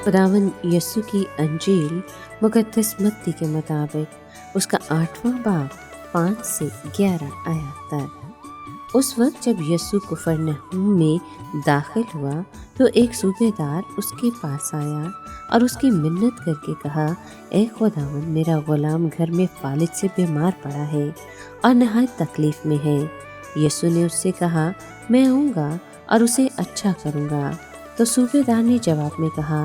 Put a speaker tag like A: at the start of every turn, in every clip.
A: खुदावन यस्सु की अंजील मुक़द्दस मत्ती के मुताबिक उसका 8वां बाब 5 से 11 आयत तक। उस वक्त जब यस्सु कफरनहूम में दाखिल हुआ तो एक सूबेदार उसके पास आया और उसकी मिन्नत करके कहा, ए खुदावन, मेरा गुलाम घर में फालिज से बीमार पड़ा है और नहायत तकलीफ़ में है। यस्सु ने उससे कहा, मैं आऊँगा और उसे अच्छा करूँगा। तो सूबेदार ने जवाब में कहा,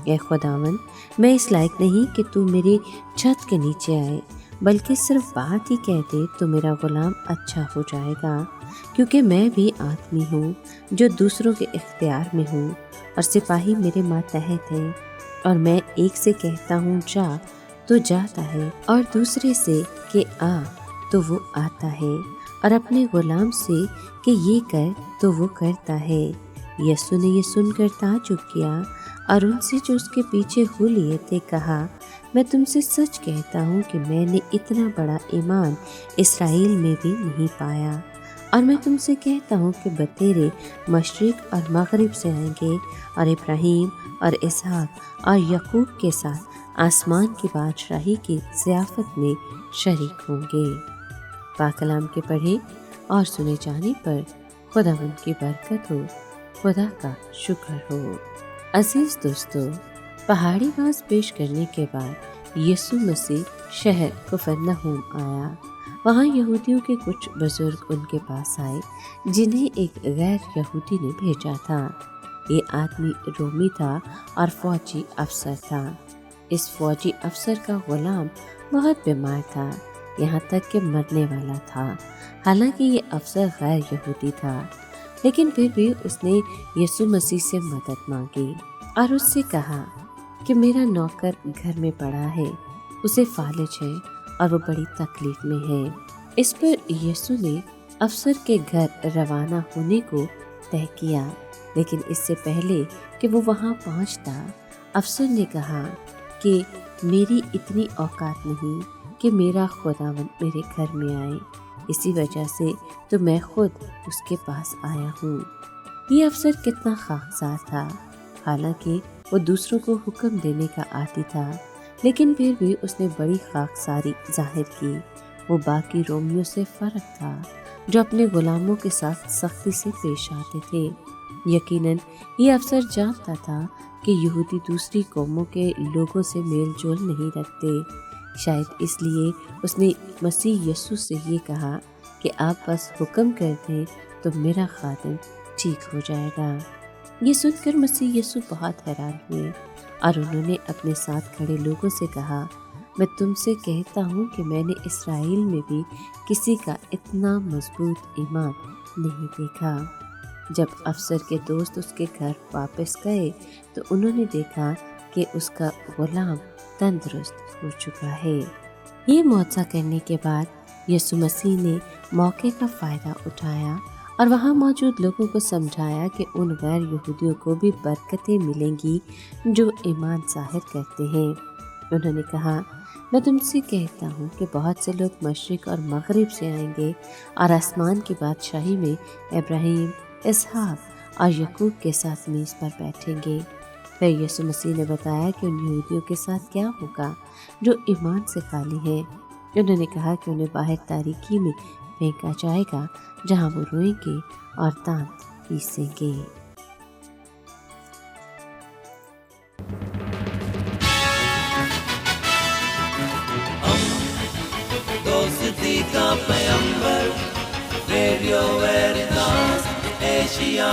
A: ए खुदावन, मैं इस लायक नहीं कि तू मेरी छत के नीचे आए, बल्कि सिर्फ बात ही कह दे तो मेरा गुलाम अच्छा हो जाएगा, क्योंकि मैं भी आदमी हूँ जो दूसरों के इख्तियार में हूँ और सिपाही मेरे मातहत हैं। और मैं एक से कहता हूँ जा तो जाता है, और दूसरे से कि आ तो वो आता है, और अपने गुलाम से कि ये कर तो वो करता है। यस्सु ने ये सुनकर ताज्जुब किया और उनसे जो उसके पीछे हो लिए थे कहा, मैं तुमसे सच कहता हूँ कि मैंने इतना बड़ा ईमान इसराइल में भी नहीं पाया। और मैं तुमसे कहता हूँ कि बतेरे मशरिक और मगरिब से आएंगे और इब्राहीम और इसहाक और याकूब के साथ आसमान की बादशाही की ज़ियाफ़त में शरीक होंगे। पाक कलाम के पढ़े और सुने जाने पर खुदावंद की बरकत हो, खुदा का शुक्र हो। अजीज दोस्तों, पहाड़ी बाज पेश करने के बाद यीशु मसीह शहर कफरनहूम आया। वहाँ यहूदियों के कुछ बुजुर्ग उनके पास आए जिन्हें एक गैर यहूदी ने भेजा था। ये आदमी रोमी था और फौजी अफसर था। इस फौजी अफसर का गुलाम बहुत बीमार था, यहाँ तक कि मरने वाला था। हालांकि ये अफसर गैर यहूदी था, लेकिन फिर भी उसने यीशु मसीह से मदद मांगी और उससे कहा कि मेरा नौकर घर में पड़ा है, उसे फालिज है और वो बड़ी तकलीफ में है। इस पर यीशु ने अफसर के घर रवाना होने को तय किया, लेकिन इससे पहले कि वो वहाँ पहुँचता, अफसर ने कहा कि मेरी इतनी औकात नहीं कि मेरा खुदावन मेरे घर में आए, इसी वजह से तो मैं खुद उसके पास आया हूँ। ये अफसर कितना खाकसार था। हालांकि वो दूसरों को हुक्म देने का आदी था, लेकिन फिर भी उसने बड़ी खाकसारी जाहिर की। वो बाकी रोमियों से फ़र्क था जो अपने गुलामों के साथ सख्ती से पेश आते थे। यकीनन ये अफसर जानता था कि यहूदी दूसरी कौमों के लोगों से मेल जोल नहीं रखते। शायद इसलिए उसने मसीह यीशु से ये कहा कि आप बस हुक्म कर दें तो मेरा खादिम ठीक हो जाएगा। ये सुनकर मसीह यीशु बहुत हैरान हुए और उन्होंने अपने साथ खड़े लोगों से कहा, मैं तुमसे कहता हूँ कि मैंने इसराइल में भी किसी का इतना मजबूत ईमान नहीं देखा। जब अफसर के दोस्त उसके घर वापस गए तो उन्होंने देखा कि उसका गुलाम तंदुरुस्त हो चुका है। ये मौजज़ा करने के बाद यीशु मसीह ने मौके का फ़ायदा उठाया और वहाँ मौजूद लोगों को समझाया कि उन गैर यहूदियों को भी बरकतें मिलेंगी जो ईमान ज़ाहिर करते हैं। उन्होंने कहा, मैं तुमसे कहता हूँ कि बहुत से लोग मशरिक और मगरिब से आएंगे और आसमान की बादशाही में इब्राहीम, इसहाक और याकूब के साथ मेज़ पर बैठेंगे। फिर यीशु मसीह ने बताया कि उन यहूदियों के साथ क्या होगा जो ईमान से खाली हैं। उन्होंने कहा कि उन्हें बाहर तारीकी में फेंका जाएगा, जहां वो रोएंगे और दांत पीसेंगे।
B: दोस्ती का पैगंबर, रेडियो वेरितास एशिया।